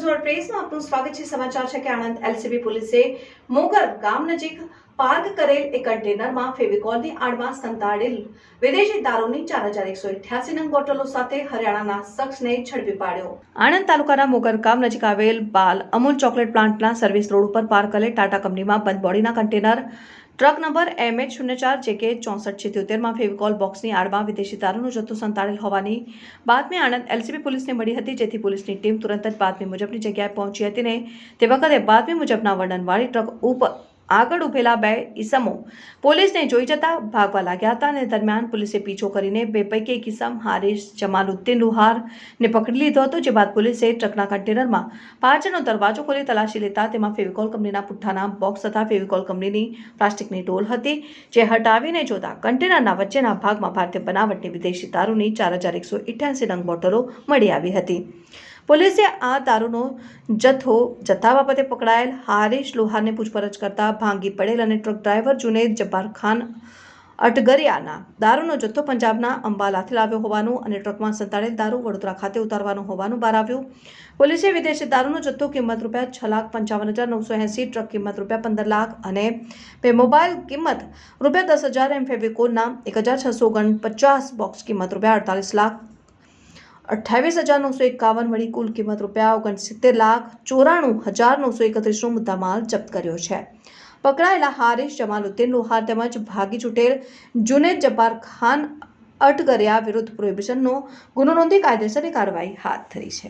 સુરત પ્રેસમાં આપનું સ્વાગત છે। સમાચાર છે કે આણંદ એલસીબી પોલીસે મોગર ગામ નજીક પાર્ક કરેલ એક કન્ટેનરમાં ફેવિકોલની આડમાં સંતાડેલ વિદેશી દારૂની 4188 નંગ બોટલો સાથે હરિયાણાના શખ્સને ઝડપી પાડ્યો। આણંદ તાલુકાના મોગર ગામ નજીક આવેલ બાલ અમૂલ ચોકલેટ પ્લાન્ટના સર્વિસ રોડ ઉપર પાર્ક કરેલ ટાટા કંપનીમાં બંધ બોડીના container truck number MH04 JK 6477 Fevicol બોક્સની આડમાં વિદેશી દારૂનો જથ્થો સંતાડેલ હોવાની બાતમી આણંદ એલસીબી પોલીસને મળી હતી, જેથી પોલીસની ટીમ તુરંત જ બાતમી મુજબની જગ્યાએ પહોંચી હતી ને તે વખતે બાતમી મુજબના વર્ણનવાળી ટ્રક ઉપર આગળ ઉભેલા બે ઈસમો પોલીસને જોઈ જતા ભાગવા લાગ્યા હતા અને દરમિયાન પોલીસે પીછો કરીને બે પૈકી એક ઈસમ હારિસ જમાલુદ્દીન લુહારને પકડી લીધો હતો, જે બાદ પોલીસે ટ્રકના કન્ટેનરમાં પાછળનો દરવાજો ખોલી તલાશી લેતા તેમાં ફેવિકોલ કંપનીના પુઠ્ઠાના બોક્સ તથા ફેવિકોલ કંપનીની પ્લાસ્ટિકની ડોલ હતી, જે હટાવીને જોતા કન્ટેનરના વચ્ચેના ભાગમાં ભારતીય બનાવટની વિદેશી દારૂની 4188 નંગ બોટલો મળી આવી હતી। પોલીસે આ દારૂનો જથ્થા બાબતે પકડાયેલ હારિસ લુહારને પૂછપરછ કરતા ભાંગી પડેલ અને ટ્રક ડ્રાઈવર જુનેદ જબ્બાર ખાન અટગરિયાના દારૂનો જથ્થો પંજાબના અંબાલાથી લાવ્યો હોવાનું અને ટ્રકમાં સંતાડેલ દારૂ વડોદરા ખાતે ઉતારવાનો હોવાનું બહાર આવ્યું। પોલીસે વિદેશી દારૂનો જથ્થો કિંમત ₹6,55,980, ટ્રક કિંમત ₹15 લાખ અને બે મોબાઈલ કિંમત ₹10,000 એમ ફેવિકોલના 1,649 બોક્સ કિંમત ₹48,28,951 મળી કુલ કિંમત ₹69,94,931નો મુદ્દામાલ જપ્ત કર્યો છે। પકડાયેલા હારિસ જમાલુદ્દીન લુહાર તેમજ ભાગી છૂટેલ જુનેદ જબ્બાર ખાન અટગરિયા વિરુદ્ધ પ્રોહિબિશનનો ગુનો નોંધી કાયદેસરની કાર્યવાહી હાથ ધરી છે।